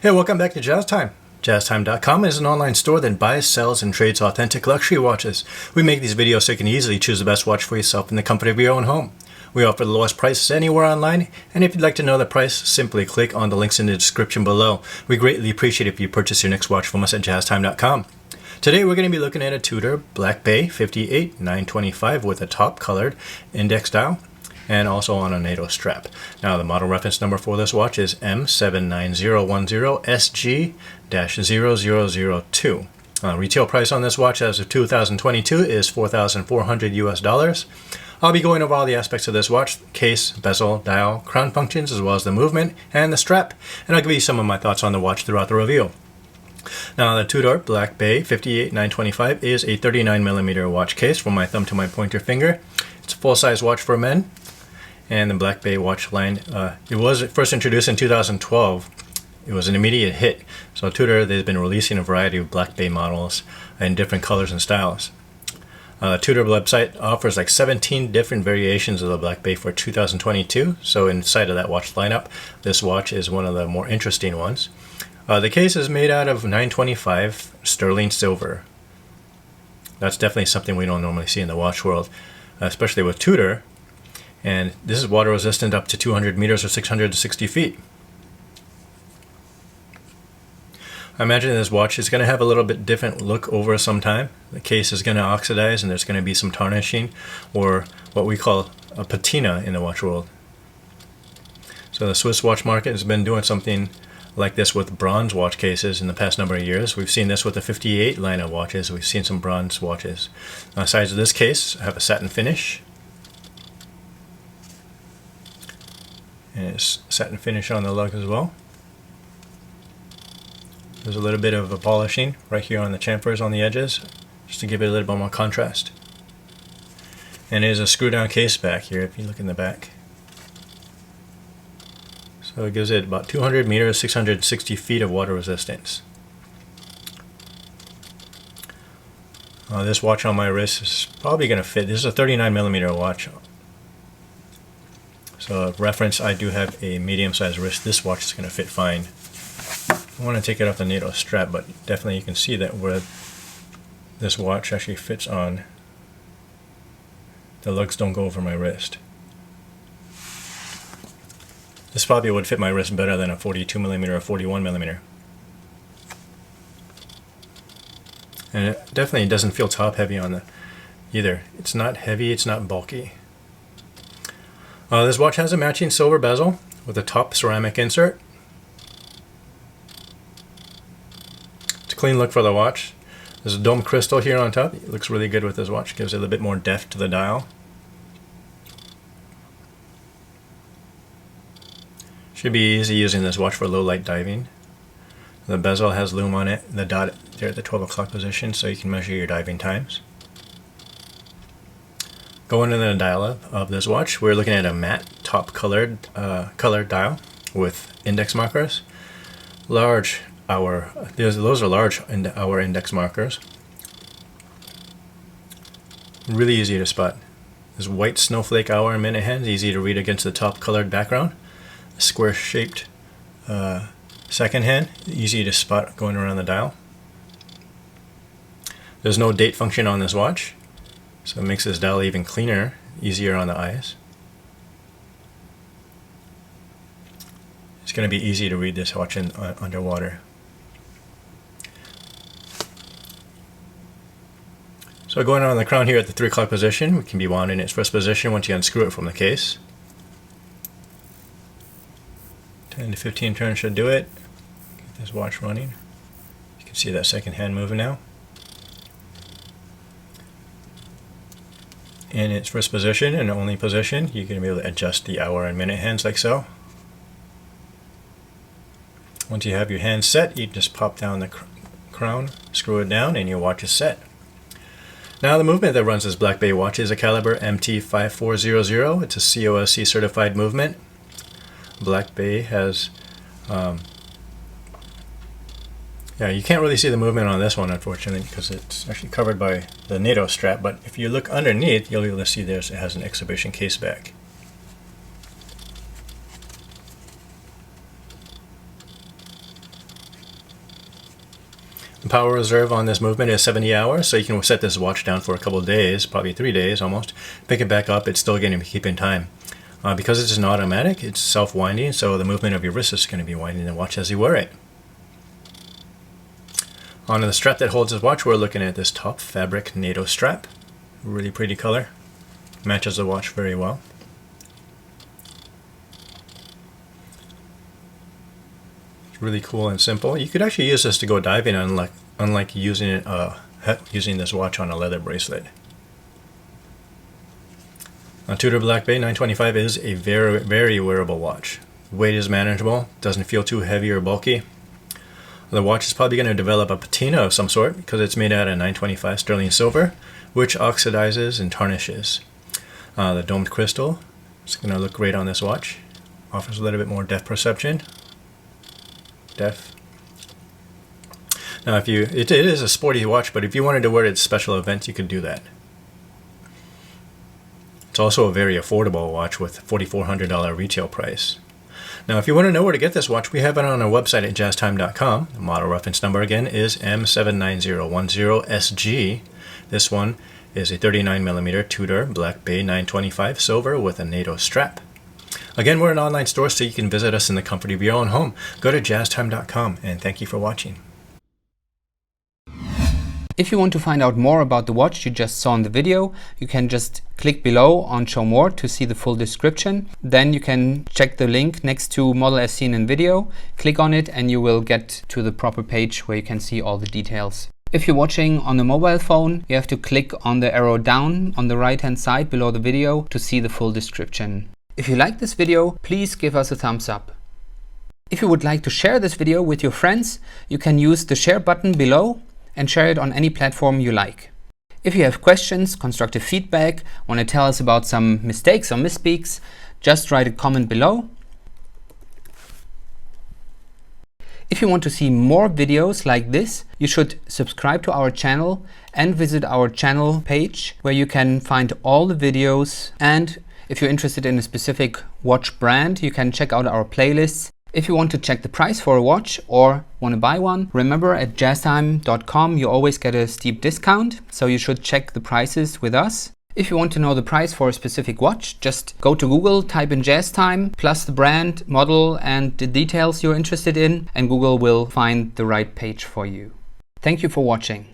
Hey, welcome back to Jazz Time. JazzTime.com is an online store that buys, sells, and trades authentic luxury watches. We make these videos so you can easily choose the best watch for yourself in the comfort of your own home. We offer the lowest prices anywhere online, and if you'd like to know the price, simply click on the links in the description below. We greatly appreciate it if you purchase your next watch from us at JazzTime.com. Today we're going to be looking at a Tudor Black Bay 58-925 with a top colored index dial, and also on a NATO strap. Now the model reference number for this watch is M79010SG-0002. Retail price on this watch as of 2022 is $4,400 US. I'll be going over all the aspects of this watch: case, bezel, dial, crown functions, as well as the movement and the strap, and I'll give you some of my thoughts on the watch throughout the review. Now the Tudor Black Bay 58-925 is a 39mm watch case from my thumb to my pointer finger. It's a full-size watch for men. And the Black Bay watch line, it was first introduced in 2012. It was an immediate hit. So Tudor, they've been releasing a variety of Black Bay models in different colors and styles. Tudor website offers like 17 different variations of the Black Bay for 2022. So inside of that watch lineup, this watch is one of the more interesting ones. The case is made out of 925 sterling silver. That's definitely something we don't normally see in the watch world, especially with Tudor. And this is water resistant up to 200 meters or 660 feet. I imagine this watch is going to have a little bit different look over some time. The case is going to oxidize and there's going to be some tarnishing, or what we call a patina in the watch world. So the Swiss watch market has been doing something like this with bronze watch cases in the past number of years. We've seen this with the 58 line of watches. We've seen some bronze watches. Sides of this case have a satin finish. And it's satin finish on the lug as well. There's a little bit of a polishing right here on the chamfers on the edges, just to give it a little bit more contrast. And it is a screw down case back here if you look in the back. So it gives it about 200 meters, 660 feet of water resistance. This watch on my wrist is probably going to fit. This is a 39mm watch. So reference, I do have a medium-sized wrist. This watch is going to fit fine. I want to take it off the NATO strap, but definitely you can see that where this watch actually fits on, the lugs don't go over my wrist. This probably would fit my wrist better than a 42mm or 41mm. And it definitely doesn't feel top heavy on the either. It's not heavy, it's not bulky. This watch has a matching silver bezel with a top ceramic insert. It's a clean look for the watch. There's a dome crystal here on top. It looks really good with this watch. Gives it a little bit more depth to the dial. Should be easy using this watch for low light diving. The bezel has lume on it, the dot there at the 12 o'clock position, so you can measure your diving times. Going into the dial of this watch, we're looking at a matte top colored dial with index markers. Those are large hour index markers. Really easy to spot. This white snowflake hour and minute hands, easy to read against the top colored background. A square shaped second hand, easy to spot going around the dial. There's no date function on this watch, so it makes this dial even cleaner, easier on the eyes. It's going to be easy to read this watch underwater. So going on the crown here at the 3 o'clock position, we can be wound in its first position once you unscrew it from the case. 10 to 15 turns should do it. Get this watch running. You can see that second hand moving now. In its first position and only position, you're going to be able to adjust the hour and minute hands like so. Once you have your hands set, you just pop down the crown, screw it down, and your watch is set. Now the movement that runs this Black Bay watch is a caliber MT5400. It's a COSC certified movement. Black Bay has yeah, you can't really see the movement on this one, unfortunately, because it's actually covered by the NATO strap, but if you look underneath, you'll be able to see it has an exhibition case back. Power reserve on this movement is 70 hours, so you can set this watch down for a couple of days, probably 3 days almost. Pick it back up, it's still going to keep in time. Because it's an automatic, it's self-winding, so the movement of your wrist is going to be winding the watch as you wear it. On the strap that holds this watch, we're looking at this top fabric NATO strap. Really pretty color. Matches the watch very well. It's really cool and simple. You could actually use this to go diving, unlike using it using this watch on a leather bracelet. A Tudor Black Bay 925 is a very wearable watch. Weight is manageable, doesn't feel too heavy or bulky. The watch is probably going to develop a patina of some sort because it's made out of 925 sterling silver, which oxidizes and tarnishes. The domed crystal is going to look great on this watch. Offers a little bit more depth perception. Now, it is a sporty watch, but if you wanted to wear it at special events, you could do that. It's also a very affordable watch with $4,400 retail price. Now, if you want to know where to get this watch, we have it on our website at jazztime.com. The model reference number again is M79010SG. This one is a 39mm Tudor Black Bay 925 silver with a NATO strap. Again, we're an online store, so you can visit us in the comfort of your own home. Go to jazztime.com, and thank you for watching. If you want to find out more about the watch you just saw in the video, you can just click below on Show More to see the full description. Then you can check the link next to model as seen in video, click on it, and you will get to the proper page where you can see all the details. If you're watching on a mobile phone, you have to click on the arrow down on the right hand side below the video to see the full description. If you like this video, please give us a thumbs up. If you would like to share this video with your friends, you can use the share button below and share it on any platform you like. If you have questions, constructive feedback, want to tell us about some mistakes or misspeaks, just write a comment below. If you want to see more videos like this, you should subscribe to our channel and visit our channel page where you can find all the videos. And if you're interested in a specific watch brand, you can check out our playlists. If you want to check the price for a watch or want to buy one, remember at jazztime.com you always get a steep discount, so you should check the prices with us. If you want to know the price for a specific watch, just go to Google, type in JazzTime, plus the brand, model and the details you're interested in, and Google will find the right page for you. Thank you for watching.